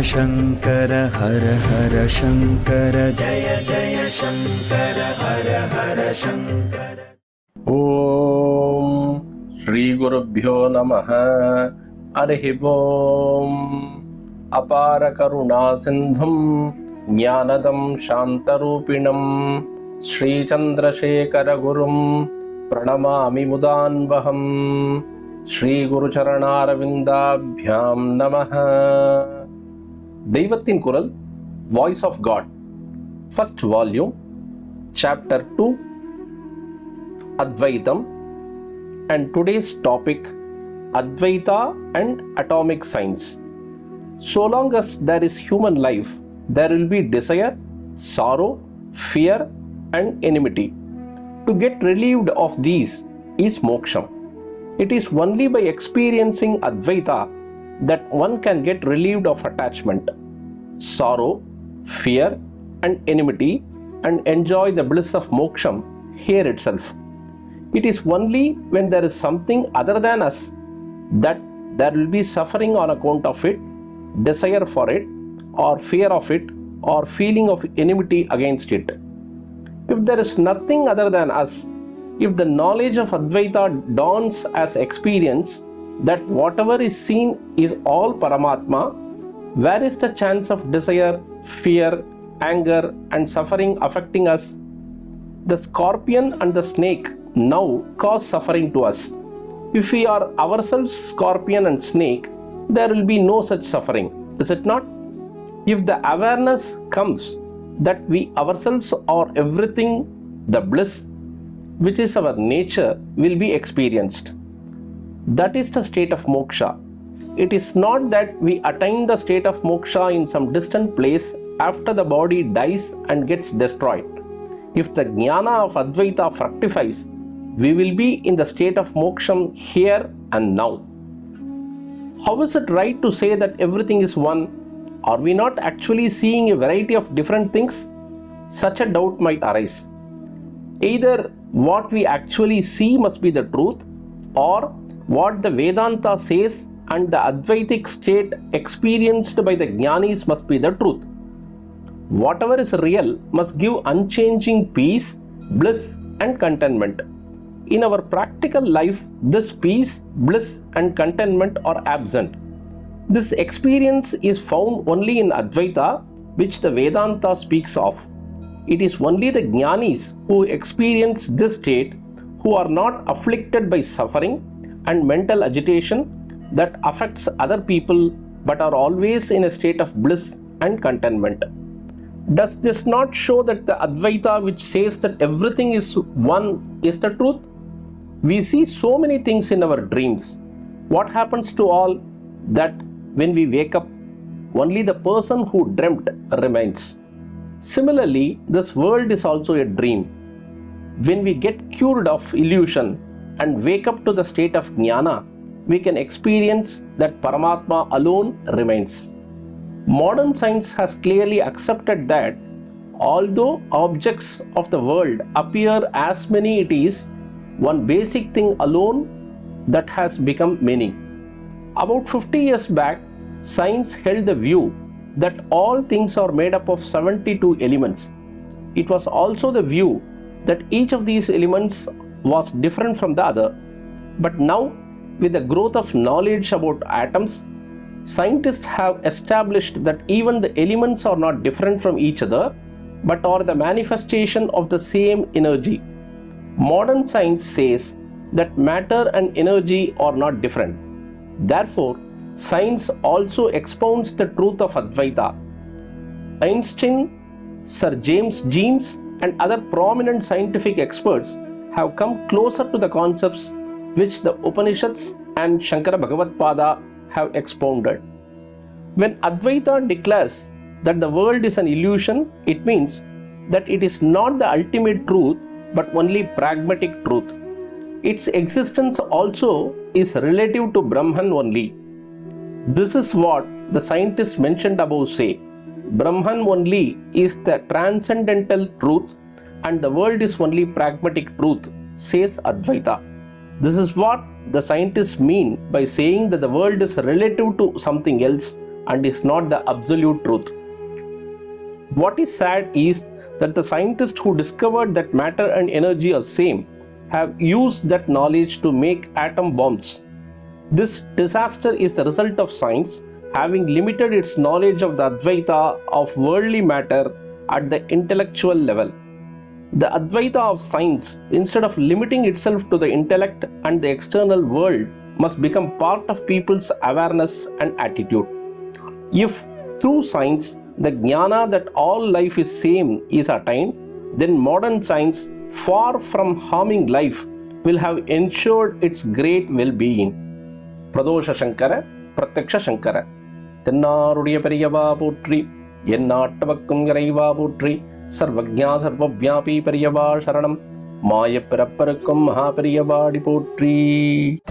शङ्कर हर हर शङ्कर जय जय शङ्कर हर हर शङ्कर। ॐ श्रीगुरुभ्यो नमः। हरिः ॐ। अपार करुणा सिन्धुं ज्ञानदं शान्तरूपिणं श्रीचन्द्रशेखर गुरुं प्रणमामि मुदान्वहम्। श्रीगुरुचरणारविन्दाभ्यां नमः। Deivathin Kural, Voice of God, First Volume, Chapter 2, Advaitam, and today's topic, Advaitha and Atomic Science. So long as there is human life, there will be desire, sorrow, fear, and enmity. To get relieved of these is moksha. It is only by experiencing Advaitha that one can get relieved of attachment, sorrow, fear, and enmity and enjoy the bliss of moksha here itself. It is only when there is something other than us that there will be suffering on account of it, desire for it, or fear of it, or feeling of enmity against it. If there is nothing other than us, if the knowledge of Advaita dawns as experience that whatever is seen is all Paramathma, where is the chance of desire, fear, anger, and suffering affecting us? The scorpion and the snake now cause suffering to us. If we are ourselves scorpion and snake, there will be no such suffering, is it not? If the awareness comes that we ourselves are everything, the bliss which is our nature will be experienced. That is the state of moksha. It is not that we attain the state of moksha in some distant place after the body dies and gets destroyed. If the jnana of Advaita fructifies, we will be in the state of moksha here and now. How is it right to say that everything is one? Are we not actually seeing a variety of different things? Such a doubt might arise. Either what we actually see must be the truth, or what the Vedanta says and the Advaitic state experienced by the Jnanis must be the truth. Whatever is real must give unchanging peace, bliss, and contentment. In our practical life, this peace, bliss, and contentment are absent. This experience is found only in Advaita, which the Vedanta speaks of. It is only the Jnanis who experience this state, who are not afflicted by suffering and mental agitation that affects other people, but are always in a state of bliss and contentment. Does this not show that the Advaita, which says that everything is one, is the truth? We see so many things in our dreams. What happens to all that when we wake up? Only the person who dreamt remains. Similarly, this world is also a dream. When we get cured of illusion and wake up to the state of jnana, we can experience that Paramatma alone remains. Modern science has clearly accepted that although objects of the world appear as many, it is one basic thing alone that has become many. About 50 years back, science held the view that all things are made up of 72 elements. It was also the view that each of these elements was different from the other. But now, with the growth of knowledge about atoms, scientists have established that even the elements are not different from each other, but are the manifestation of the same energy. Modern science says that matter and energy are not different. Therefore, science also expounds the truth of Advaita. Einstein, Sir James Jeans, and other prominent scientific experts have come closer to the concepts which the Upanishads and Shankara Bhagavatpada have expounded. When Advaita declares that the world is an illusion, it means that it is not the ultimate truth but only pragmatic truth. Its existence also is relative to Brahman only. This is what the scientists mentioned above say. Brahman only is the transcendental truth and the world is only pragmatic truth, says Advaita. This is what the scientists mean by saying that the world is relative to something else and is not the absolute truth. What is sad is that the scientists who discovered that matter and energy are same have used that knowledge to make atom bombs. This disaster is the result of science having limited its knowledge of the Advaitha of worldly matter at the intellectual level. The Advaitha of science, instead of limiting itself to the intellect and the external world, must become part of people's awareness and attitude. If through science the jnana that all life is same is attained, then modern science, far from harming life, will have ensured its great well-being. Pradosha Shankara, Pratyaksha Shankara. தென்னாருடைய பெரியவா போற்றி, என் நாட்டவர்க்கும் இறைவா போற்றி, சர்வஜ்ஞா சர்வவ்யாபி பெரியவா சரணம், மாயப் பிறப்பருக்கும் மகாபெரியவாடி போற்றி.